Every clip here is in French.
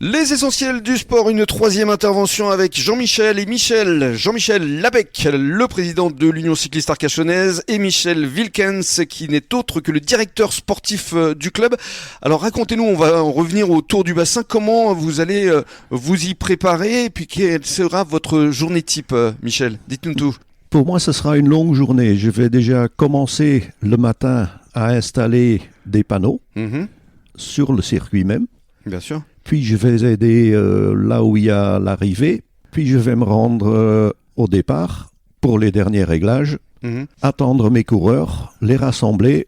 Les essentiels du sport, une troisième intervention avec Jean-Michel et Michel. Jean-Michel Labec, le président de l'Union cycliste arcachonnaise, et Michel Wilkens, qui n'est autre que le directeur sportif du club. Alors racontez-nous, on va en revenir au Tour du Bassin, comment vous allez vous y préparer, et puis quelle sera votre journée type, Michel? Dites-nous tout. Pour moi, ce sera une longue journée. Je vais déjà commencer le matin à installer des panneaux sur le circuit même. Bien sûr. Puis je vais aider là où il y a l'arrivée. Puis je vais me rendre au départ pour les derniers réglages, attendre mes coureurs, les rassembler,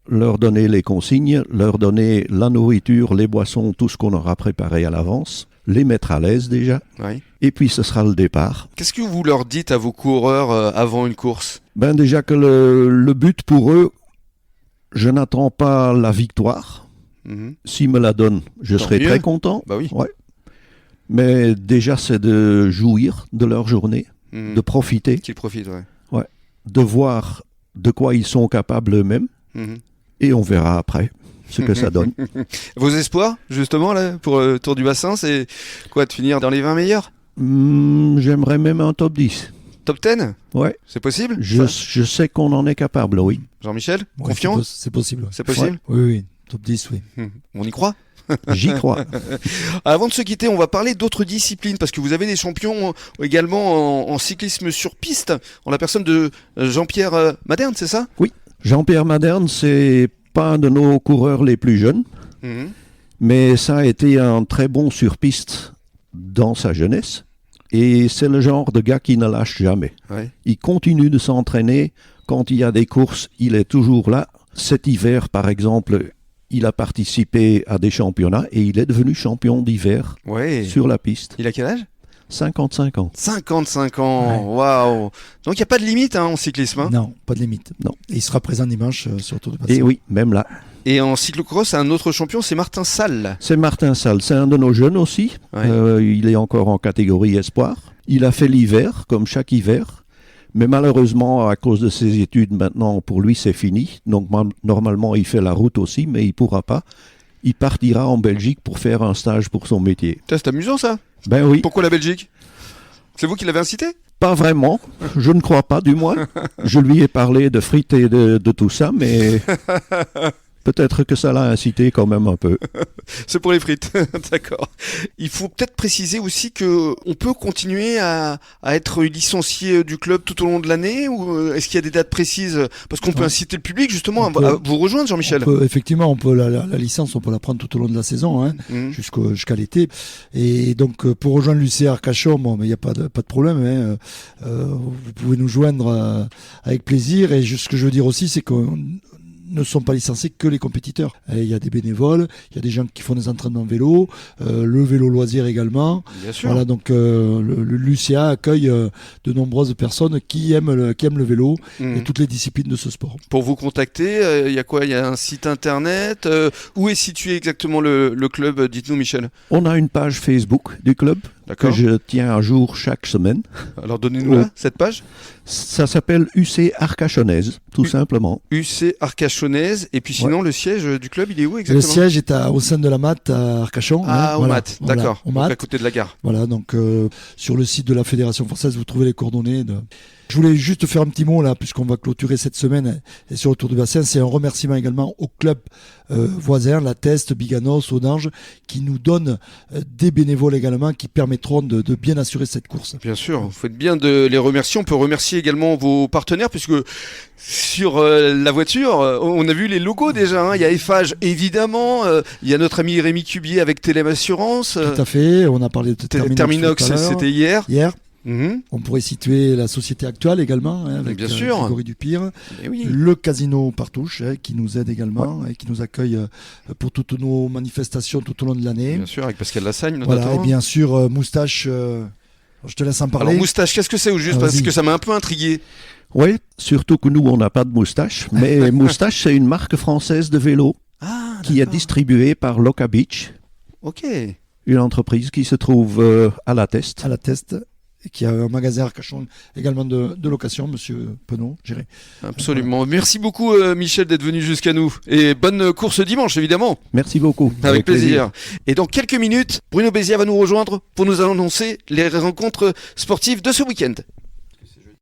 leur donner les consignes, leur donner la nourriture, les boissons, tout ce qu'on aura préparé à l'avance, les mettre à l'aise déjà. Oui. Et puis ce sera le départ. Qu'est-ce que vous leur dites à vos coureurs avant une course? Ben déjà que le but pour eux, je n'attends pas la victoire. S'ils me la donnent, je serai très content. Bah oui. Ouais. Mais déjà, c'est de jouir de leur journée, de profiter. Qu'ils profitent, ouais. Ouais. De voir de quoi ils sont capables eux-mêmes. Et on verra après ce que ça donne. Vos espoirs, justement, là, pour le Tour du Bassin, c'est quoi, de finir dans les 20 meilleurs? J'aimerais même un top 10. Top 10? Ouais. C'est possible? Je sais qu'on en est capable, oui. Jean-Michel, ouais, confiant? C'est possible. C'est possible? Ouais. Oui, top 10, oui. On y croit? J'y crois. Avant de se quitter, on va parler d'autres disciplines, parce que vous avez des champions également en cyclisme sur piste, en la personne de Jean-Pierre Maderne, c'est ça? Oui. Jean-Pierre Maderne, c'est pas un de nos coureurs les plus jeunes, mais ça a été un très bon sur-piste dans sa jeunesse. Et c'est le genre de gars qui ne lâche jamais. Ouais. Il continue de s'entraîner. Quand il y a des courses, il est toujours là. Cet hiver, par exemple, il a participé à des championnats et il est devenu champion d'hiver sur la piste. Il a quel âge? 55 ans. 55 ans, waouh! Wow. Donc il n'y a pas de limite en cyclisme, hein? Non, pas de limite. Non. Et il sera présent dimanche sur le Tour du Bassin. Et oui, même là. Et en cyclocross, un autre champion, c'est Martin Salle. C'est Martin Salle, c'est un de nos jeunes aussi. Ouais. Il est encore en catégorie espoir. Il a fait l'hiver, comme chaque hiver. Mais malheureusement, à cause de ses études, maintenant, pour lui, c'est fini. Donc normalement, il fait la route aussi, mais il ne pourra pas. Il partira en Belgique pour faire un stage pour son métier. C'est amusant, ça. Ben oui. Pourquoi la Belgique? C'est vous qui l'avez incité? Pas vraiment, je ne crois pas du moins. Je lui ai parlé de frites et de tout ça, mais peut-être que ça l'a incité quand même un peu. C'est pour les frites, d'accord. Il faut peut-être préciser aussi que on peut continuer à être licencié du club tout au long de l'année, ou est-ce qu'il y a des dates précises? Parce qu'on peut inciter le public justement à vous rejoindre, Jean-Michel. Effectivement, la licence, on peut la prendre tout au long de la saison, hein, jusqu'à l'été. Et donc, pour rejoindre l'UCA Arcachon, bon, mais il n'y a pas de problème. Hein, vous pouvez nous joindre avec plaisir. Et ce que je veux dire aussi, c'est qu'on ne sont pas licenciés que les compétiteurs. Il y a des bénévoles, il y a des gens qui font des entraînements vélo, le vélo loisir également. Bien sûr. Voilà, donc l'UCA accueille de nombreuses personnes qui aiment le vélo et toutes les disciplines de ce sport. Pour vous contacter, il y a quoi? Il y a un site internet. Où est situé exactement le club? Dites-nous, Michel. On a une page Facebook du club que je tiens à jour chaque semaine. Alors donnez-nous cette page. Ça s'appelle UC Arcachonnaise, tout simplement. UC Arcachonnaise. Et puis sinon, le siège du club, il est où exactement? Le siège est au sein de la MAT à Arcachon. Ah, au MAT, d'accord. Au MAT. Donc à côté de la gare. Voilà, donc sur le site de la Fédération française, vous trouvez les coordonnées. Je voulais juste faire un petit mot là, puisqu'on va clôturer cette semaine et sur le Tour du Bassin. C'est un remerciement également au club voisin, la Teste, Biganos, Audange, qui nous donnent des bénévoles également qui permettront de bien assurer cette course. Bien sûr, vous faites bien de les remercier. On peut remercier également vos partenaires, puisque sur la voiture, on a vu les logos déjà. Hein. Il y a Eiffage, évidemment. Il y a notre ami Rémi Cubier avec Télém Assurance. Tout à fait. On a parlé de Terminox, c'était hier. On pourrait situer la Société Actuelle également, hein, avec Grégory Dupire. Oui. Le Casino Partouche, hein, qui nous aide également et qui nous accueille pour toutes nos manifestations tout au long de l'année. Bien sûr, avec Pascal Lassagne notamment. Voilà, et bien sûr, Moustache, je te laisse en parler. Alors Moustache, qu'est-ce que c'est au juste? Parce que ça m'a un peu intrigué. Oui, surtout que nous, on n'a pas de moustache. Mais Moustache, c'est une marque française de vélo qui est distribuée par Loca Beach. Ok. Une entreprise qui se trouve à la Teste. À la Teste. et qui a un magasin à Arcachon également de location, monsieur Penaud, géré. Absolument. Voilà. Merci beaucoup Michel d'être venu jusqu'à nous. Et bonne course dimanche évidemment. Merci beaucoup. Avec plaisir. Et dans quelques minutes, Bruno Béziat va nous rejoindre pour nous annoncer les rencontres sportives de ce week-end.